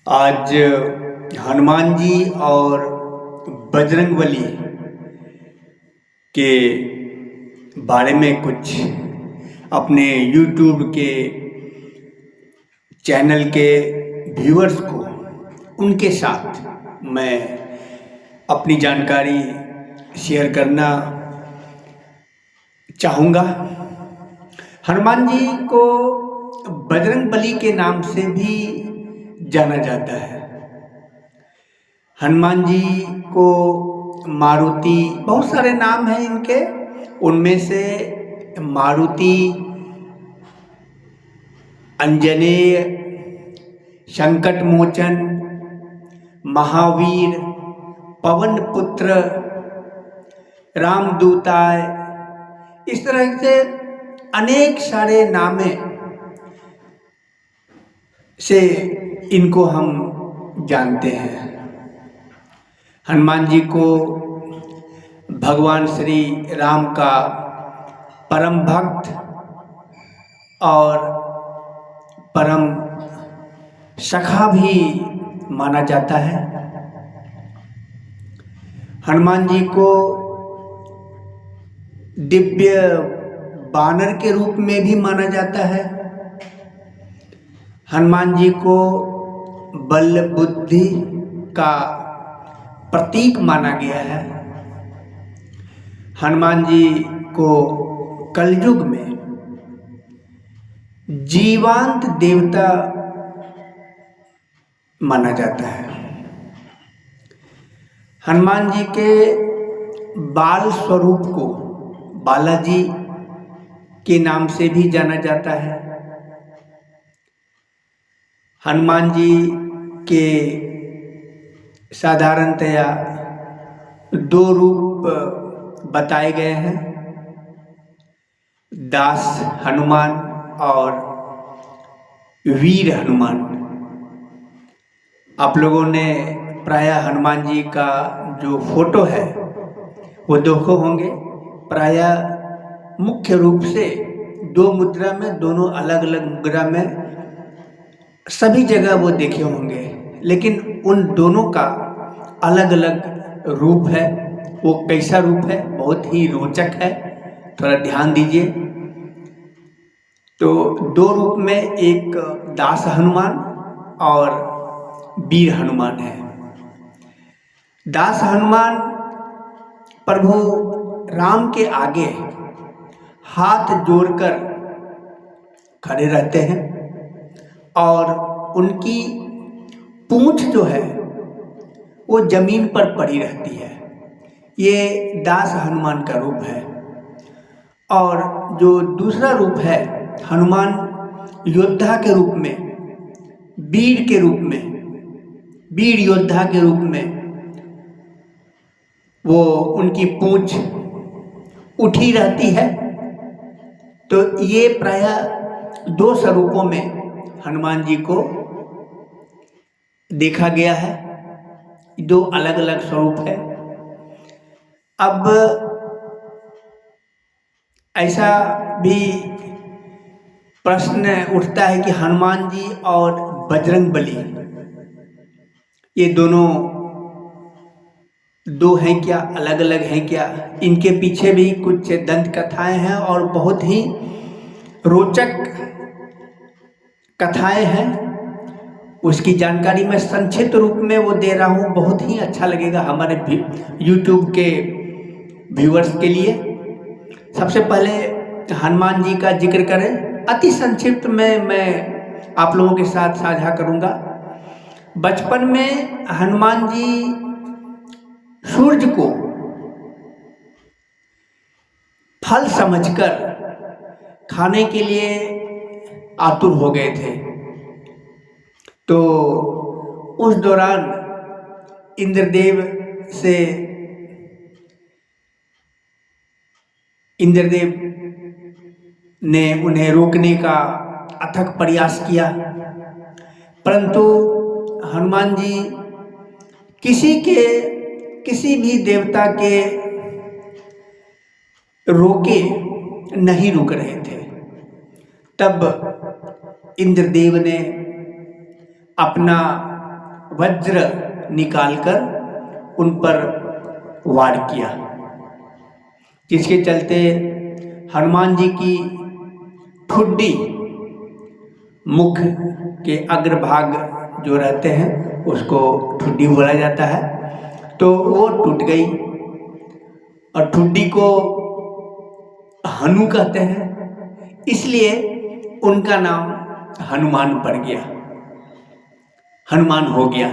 आज हनुमान जी और बजरंगबली के बारे में कुछ अपने YouTube के चैनल के व्यूअर्स को उनके साथ मैं अपनी जानकारी शेयर करना चाहूँगा। हनुमान जी को बजरंगबली के नाम से भी जाना जाता है। हनुमान जी को मारुति, बहुत सारे नाम हैं इनके, उनमें से मारुति, अंजनेय, संकट मोचन, महावीर, पवन पुत्र, रामदूताय, इस तरह से अनेक सारे नामे से इनको हम जानते हैं। हनुमान जी को भगवान श्री राम का परम भक्त और परम सखा भी माना जाता है। हनुमान जी को दिव्य बानर के रूप में भी माना जाता है। हनुमान जी को बल बुद्धि का प्रतीक माना गया है। हनुमान जी को कलयुग में जीवंत देवता माना जाता है। हनुमान जी के बाल स्वरूप को बालाजी के नाम से भी जाना जाता है। हनुमान जी के साधारणतया दो रूप बताए गए हैं, दास हनुमान और वीर हनुमान। आप लोगों ने प्रायः हनुमान जी का जो फोटो है वो देखे होंगे। प्रायः मुख्य रूप से दो मुद्रा में, दोनों अलग अलग मुद्रा में सभी जगह वो देखे होंगे, लेकिन उन दोनों का अलग अलग रूप है। वो कैसा रूप है, बहुत ही रोचक है, थोड़ा ध्यान दीजिए। तो दो रूप में, एक दास हनुमान और वीर हनुमान है। दास हनुमान प्रभु राम के आगे हाथ जोड़कर खड़े रहते हैं और उनकी पूंछ जो है वो जमीन पर पड़ी रहती है। ये दास हनुमान का रूप है। और जो दूसरा रूप है, हनुमान योद्धा के रूप में, वीर के रूप में, वीर योद्धा के रूप में, वो उनकी पूंछ उठी रहती है। तो ये प्रायः दो स्वरूपों में हनुमान जी को देखा गया है। दो अलग अलग स्वरूप है। अब ऐसा भी प्रश्न उठता है कि हनुमान जी और बजरंगबली ये दोनों दो हैं क्या, अलग अलग हैं क्या? इनके पीछे भी कुछ दंत कथाएं हैं और बहुत ही रोचक कथाएं हैं। उसकी जानकारी मैं संक्षिप्त रूप में वो दे रहा हूँ, बहुत ही अच्छा लगेगा हमारे YouTube के व्यूअर्स के लिए। सबसे पहले हनुमान जी का जिक्र करें, अति संक्षिप्त में मैं आप लोगों के साथ साझा करूँगा। बचपन में हनुमान जी सूर्य को फल समझकर खाने के लिए आतुर हो गए थे। तो उस दौरान इंद्रदेव ने उन्हें रोकने का अथक प्रयास किया, परंतु हनुमान जी किसी भी देवता के रोके नहीं रुक रहे थे। तब इंद्रदेव ने अपना वज्र निकालकर उन पर वार किया, जिसके चलते हनुमान जी की ठुड्डी, मुख के अग्रभाग जो रहते हैं उसको ठुड्डी बोला जाता है, तो वो टूट गई और ठुड्डी को हनु कहते हैं, इसलिए उनका नाम हनुमान पड़ गया, हनुमान हो गया।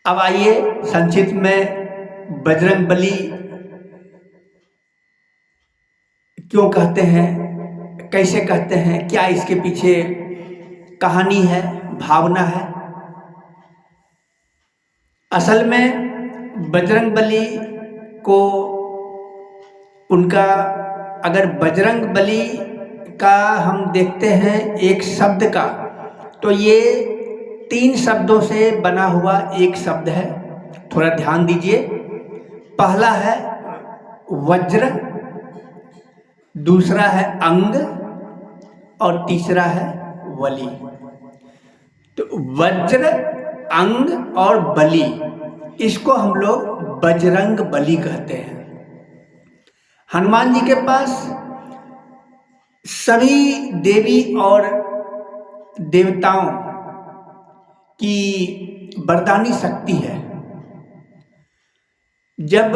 अब आइए संक्षिप्त में बजरंगबली क्यों कहते हैं, कैसे कहते हैं, क्या इसके पीछे कहानी है, भावना है। असल में बजरंगबली को उनका, अगर बजरंगबली का हम देखते हैं एक शब्द का, तो ये 3 शब्दों से बना हुआ एक शब्द है, थोड़ा ध्यान दीजिए। पहला है वज्र, दूसरा है अंग और तीसरा है बलि। तो वज्र, अंग और बलि, इसको हम लोग बजरंग बली कहते हैं। हनुमान जी के पास सभी देवी और देवताओं की वरदानी शक्ति है। जब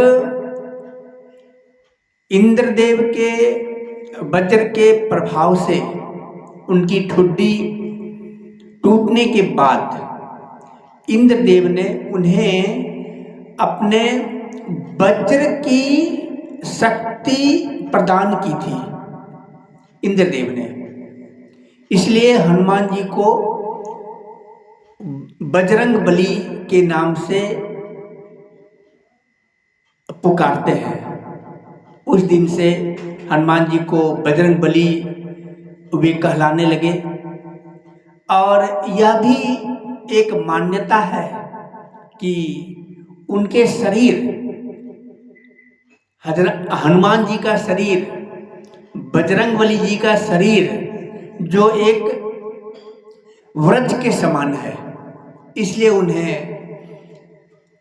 इंद्रदेव के वज्र के प्रभाव से उनकी ठुड्डी टूटने के बाद इंद्रदेव ने उन्हें अपने वज्र की शक्ति प्रदान की थी, इंद्रदेव ने। इसलिए हनुमान जी को बजरंग बली के नाम से पुकारते हैं। उस दिन से हनुमान जी को बजरंग बली वे कहलाने लगे। और यह भी एक मान्यता है कि उनके शरीर, हनुमान जी का शरीर, बजरंगबली जी का शरीर जो एक वृक्ष के समान है, इसलिए उन्हें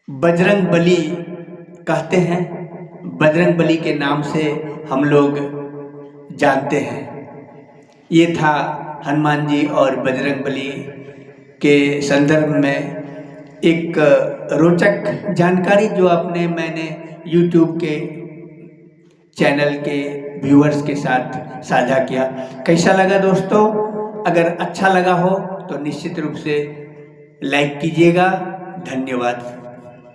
बजरंगबली कहते हैं। बजरंगबली के नाम से हम लोग जानते हैं। ये था हनुमान जी और बजरंगबली के संदर्भ में एक रोचक जानकारी जो मैंने YouTube के चैनल के व्यूअर्स के साथ साझा किया। कैसा लगा दोस्तों? अगर अच्छा लगा हो तो निश्चित रूप से लाइक कीजिएगा। धन्यवाद।